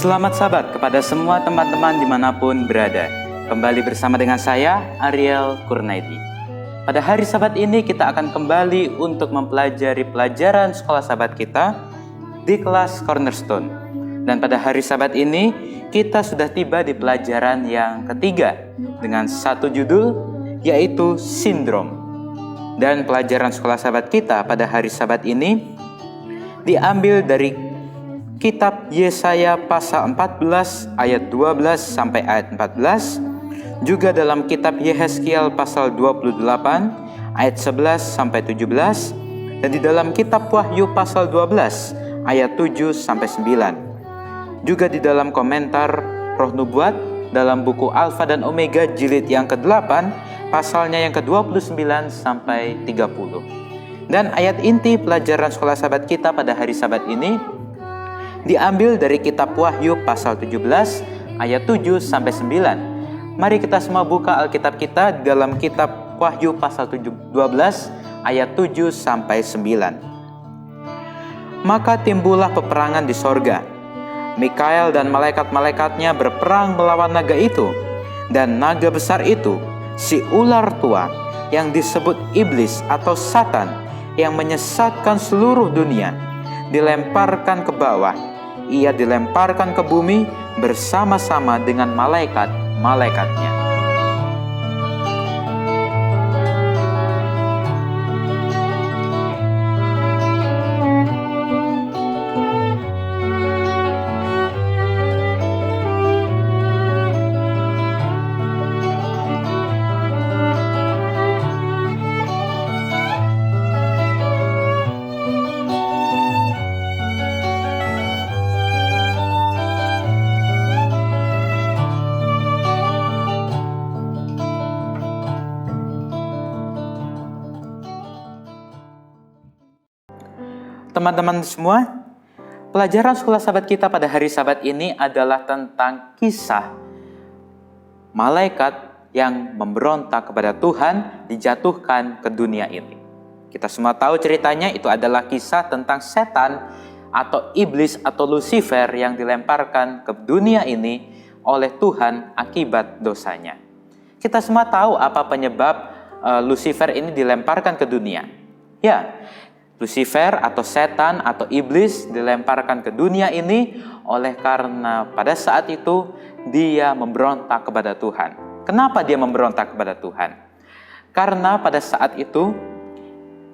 Selamat Sabat kepada semua teman-teman dimanapun berada. Kembali bersama dengan saya, Ariel Kurnaidi. Pada hari Sabat ini kita akan kembali untuk mempelajari pelajaran sekolah Sabat kita di kelas Cornerstone. Dan pada hari Sabat ini kita sudah tiba di pelajaran yang ketiga dengan satu judul yaitu sindrom. Dan pelajaran sekolah Sabat kita pada hari Sabat ini diambil dari Kitab Yesaya pasal 14 ayat 12 sampai ayat 14, juga dalam kitab Yehezkiel pasal 28 ayat 11 sampai 17, dan di dalam kitab Wahyu pasal 12 ayat 7 sampai 9. Juga di dalam komentar Roh Nubuat dalam buku Alfa dan Omega jilid yang ke-8 pasalnya yang ke-29 sampai 30. Dan ayat inti pelajaran sekolah Sabat kita pada hari Sabat ini diambil dari kitab Wahyu pasal 17 ayat 7 sampai 9. Mari kita semua buka Alkitab kita dalam kitab Wahyu pasal 12 ayat 7 sampai 9. Maka timbullah peperangan di sorga. Mikael dan malaikat-malaikatnya berperang melawan naga itu, dan naga besar itu, si ular tua yang disebut iblis atau Satan, yang menyesatkan seluruh dunia, dilemparkan ke bawah. Ia dilemparkan ke bumi bersama-sama dengan malaikat-malaikatnya. Teman-teman semua, pelajaran sekolah Sabat kita pada hari Sabat ini adalah tentang kisah malaikat yang memberontak kepada Tuhan dijatuhkan ke dunia ini. Kita semua tahu ceritanya, itu adalah kisah tentang setan atau iblis atau Lucifer yang dilemparkan ke dunia ini oleh Tuhan akibat dosanya. Kita semua tahu apa penyebab Lucifer ini dilemparkan ke dunia. Ya, Lucifer atau setan atau iblis dilemparkan ke dunia ini oleh karena pada saat itu dia memberontak kepada Tuhan. Kenapa dia memberontak kepada Tuhan? Karena pada saat itu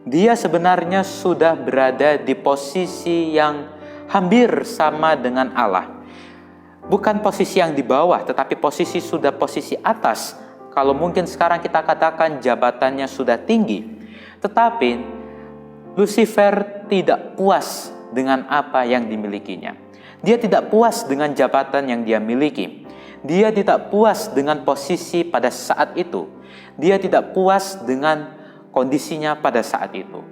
dia sebenarnya sudah berada di posisi yang hampir sama dengan Allah. Bukan posisi yang di bawah, tetapi posisi atas. Kalau mungkin sekarang kita katakan jabatannya sudah tinggi. Tetapi Lucifer tidak puas dengan apa yang dimilikinya. Dia tidak puas dengan jabatan yang dia miliki. Dia tidak puas dengan posisi pada saat itu. Dia tidak puas dengan kondisinya pada saat itu.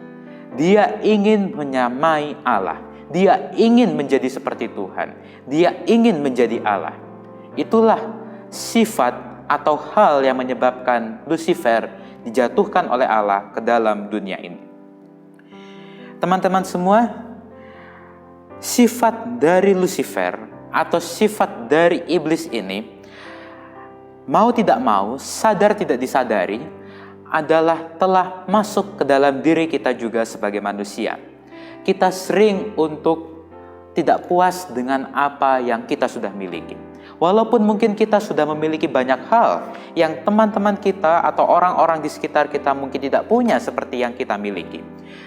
Dia ingin menyamai Allah. Dia ingin menjadi seperti Tuhan. Dia ingin menjadi Allah. Itulah sifat atau hal yang menyebabkan Lucifer dijatuhkan oleh Allah ke dalam dunia ini. Teman-teman semua, sifat dari Lucifer atau sifat dari iblis ini, mau tidak mau, sadar tidak disadari, adalah telah masuk ke dalam diri kita juga sebagai manusia. Kita sering untuk tidak puas dengan apa yang kita sudah miliki. Walaupun mungkin kita sudah memiliki banyak hal yang teman-teman kita atau orang-orang di sekitar kita mungkin tidak punya seperti yang kita miliki.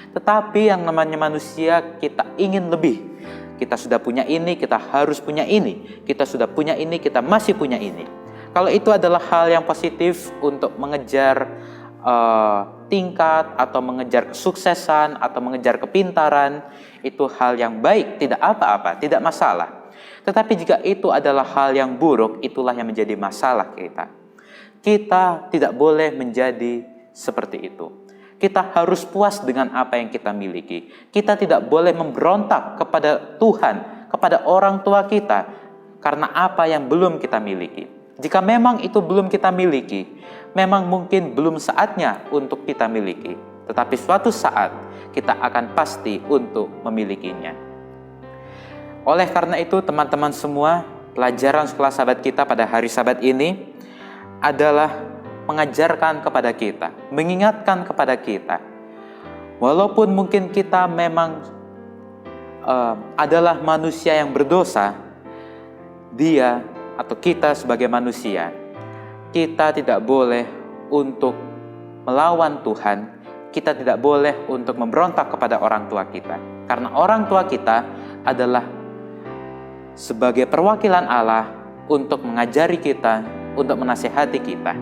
Tetapi yang namanya manusia, kita ingin lebih. Kita sudah punya ini, kita harus punya ini. Kita sudah punya ini, kita masih punya ini. Kalau itu adalah hal yang positif untuk mengejar tingkat atau mengejar kesuksesan atau mengejar kepintaran, itu hal yang baik, tidak apa-apa, tidak masalah. Tetapi jika itu adalah hal yang buruk, itulah yang menjadi masalah kita. Kita tidak boleh menjadi seperti itu. Kita harus puas dengan apa yang kita miliki. Kita tidak boleh memberontak kepada Tuhan, kepada orang tua kita, karena apa yang belum kita miliki. Jika memang itu belum kita miliki, memang mungkin belum saatnya untuk kita miliki. Tetapi suatu saat kita akan pasti untuk memilikinya. Oleh karena itu, teman-teman semua, pelajaran sekolah Sabat kita pada hari Sabat ini adalah mengajarkan kepada kita, mengingatkan kepada kita, walaupun mungkin kita memang adalah manusia yang berdosa, dia atau kita sebagai manusia, kita tidak boleh untuk melawan Tuhan, kita tidak boleh untuk memberontak kepada orang tua kita. Karena orang tua kita adalah sebagai perwakilan Allah untuk mengajari kita, untuk menasihati kita.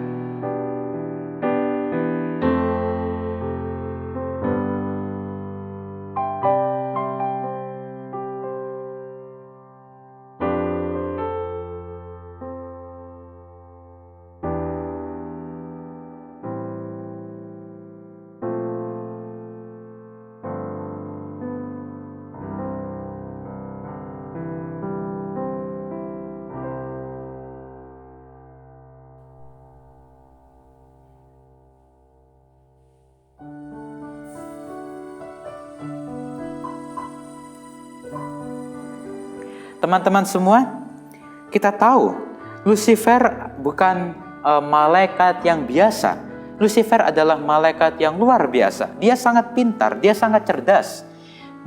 Teman-teman semua, kita tahu Lucifer bukan malaikat yang biasa. Lucifer adalah malaikat yang luar biasa. Dia sangat pintar, dia sangat cerdas.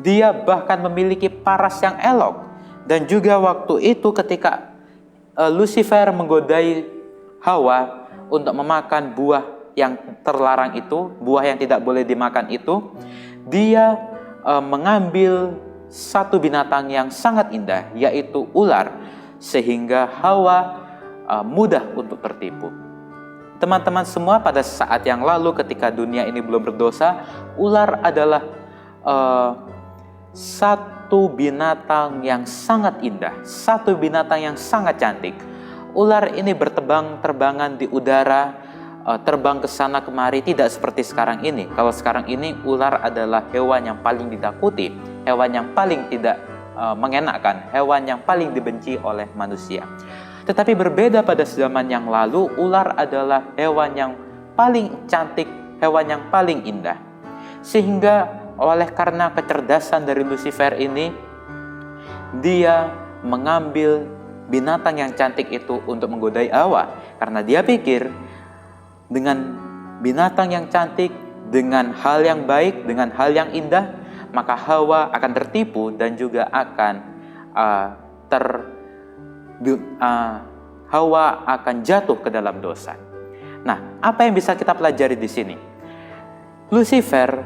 Dia bahkan memiliki paras yang elok. Dan juga waktu itu ketika Lucifer menggodai Hawa untuk memakan buah yang terlarang itu, buah yang tidak boleh dimakan itu, dia mengambil satu binatang yang sangat indah, yaitu ular, sehingga Hawa mudah untuk tertipu. Teman-teman semua, pada saat yang lalu ketika dunia ini belum berdosa, ular adalah satu binatang yang sangat indah, satu binatang yang sangat cantik. Ular ini berterbangan di udara, terbang ke sana kemari, tidak seperti sekarang ini. Kalau sekarang ini ular adalah hewan yang paling ditakuti, hewan yang paling tidak mengenakan, hewan yang paling dibenci oleh manusia. Tetapi berbeda pada zaman yang lalu, ular adalah hewan yang paling cantik, hewan yang paling indah. Sehingga oleh karena kecerdasan dari Lucifer ini, dia mengambil binatang yang cantik itu untuk menggodai Hawa. Karena dia pikir dengan binatang yang cantik, dengan hal yang baik, dengan hal yang indah, maka Hawa akan tertipu dan juga akan Hawa akan jatuh ke dalam dosa. Nah, apa yang bisa kita pelajari di sini? Lucifer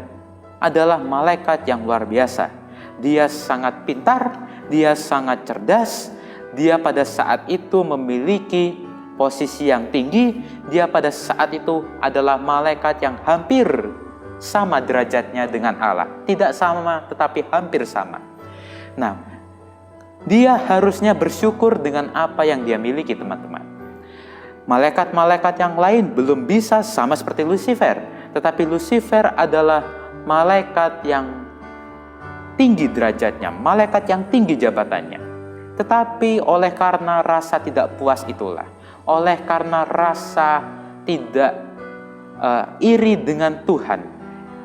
adalah malaikat yang luar biasa. Dia sangat pintar, dia sangat cerdas, dia pada saat itu memiliki posisi yang tinggi, dia pada saat itu adalah malaikat yang hampir sama derajatnya dengan Allah. Tidak sama, tetapi hampir sama. Nah, dia harusnya bersyukur dengan apa yang dia miliki, teman-teman. Malaikat-malaikat yang lain belum bisa sama seperti Lucifer, tetapi Lucifer adalah malaikat yang tinggi derajatnya, malaikat yang tinggi jabatannya. Tetapi oleh karena rasa tidak puas itulah, oleh karena rasa tidak iri dengan Tuhan,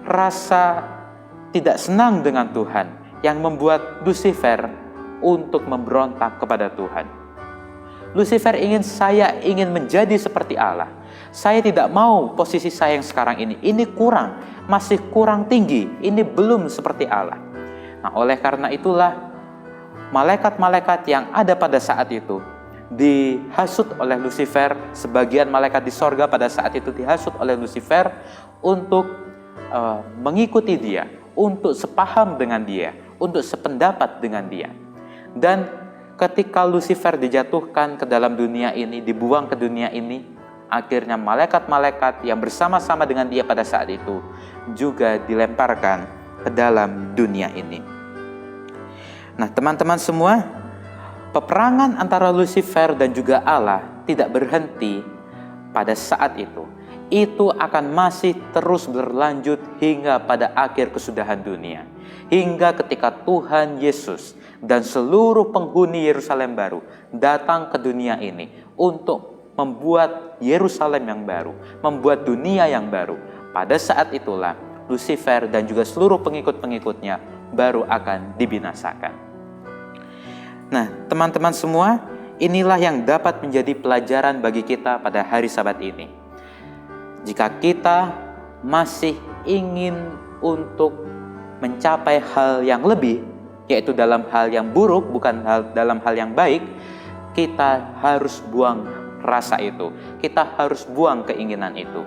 rasa tidak senang dengan Tuhan, yang membuat Lucifer untuk memberontak kepada Tuhan. Lucifer saya ingin menjadi seperti Allah. Saya tidak mau posisi saya yang sekarang ini kurang, masih kurang tinggi, ini belum seperti Allah. Nah, oleh karena itulah malaikat-malaikat yang ada pada saat itu dihasut oleh Lucifer. Sebagian malaikat di sorga pada saat itu dihasut oleh Lucifer untuk mengikuti dia, untuk sepaham dengan dia, untuk sependapat dengan dia. Dan ketika Lucifer dijatuhkan ke dalam dunia ini, dibuang ke dunia ini, akhirnya malaikat-malaikat yang bersama-sama dengan dia pada saat itu juga dilemparkan ke dalam dunia ini. Nah, teman-teman semua, peperangan antara Lucifer dan juga Allah tidak berhenti pada saat itu. Itu akan masih terus berlanjut hingga pada akhir kesudahan dunia. Hingga ketika Tuhan Yesus dan seluruh penghuni Yerusalem baru datang ke dunia ini untuk membuat Yerusalem yang baru, membuat dunia yang baru. Pada saat itulah Lucifer dan juga seluruh pengikut-pengikutnya baru akan dibinasakan. Nah, teman-teman semua, inilah yang dapat menjadi pelajaran bagi kita pada hari Sabat ini. Jika kita masih ingin untuk mencapai hal yang lebih, yaitu dalam hal yang buruk, bukan dalam hal yang baik, kita harus buang rasa itu. Kita harus buang keinginan itu.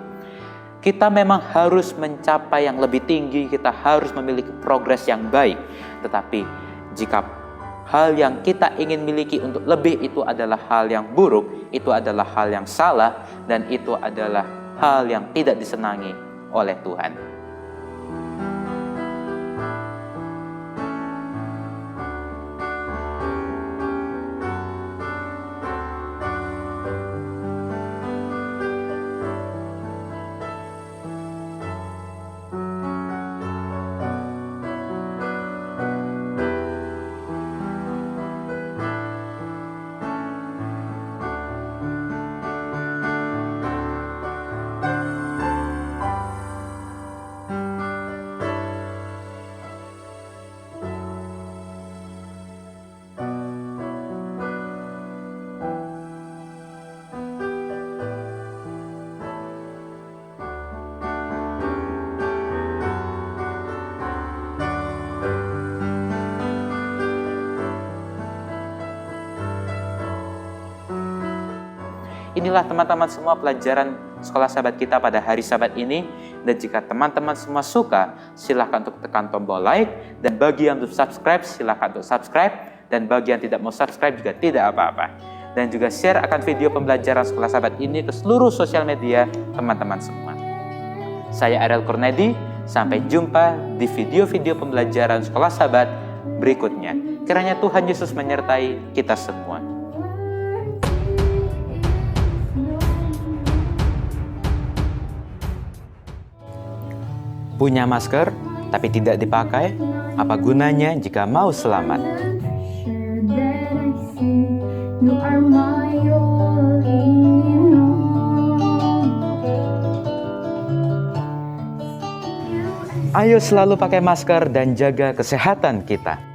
Kita memang harus mencapai yang lebih tinggi, kita harus memiliki progres yang baik. Tetapi jika hal yang kita ingin miliki untuk lebih itu adalah hal yang buruk, itu adalah hal yang salah, dan itu adalah hal yang tidak disenangi oleh Tuhan. Inilah teman-teman semua pelajaran sekolah Sabat kita pada hari Sabat ini. Dan jika teman-teman semua suka, silahkan untuk tekan tombol like. Dan bagi yang belum subscribe, silahkan untuk subscribe. Dan bagi yang tidak mau subscribe juga tidak apa-apa. Dan juga share akan video pembelajaran sekolah Sabat ini ke seluruh sosial media teman-teman semua. Saya Ariel Kurnedi, sampai jumpa di video-video pembelajaran sekolah Sabat berikutnya. Kiranya Tuhan Yesus menyertai kita semua. Punya masker, tapi tidak dipakai, apa gunanya jika mau selamat? Ayo selalu pakai masker dan jaga kesehatan kita.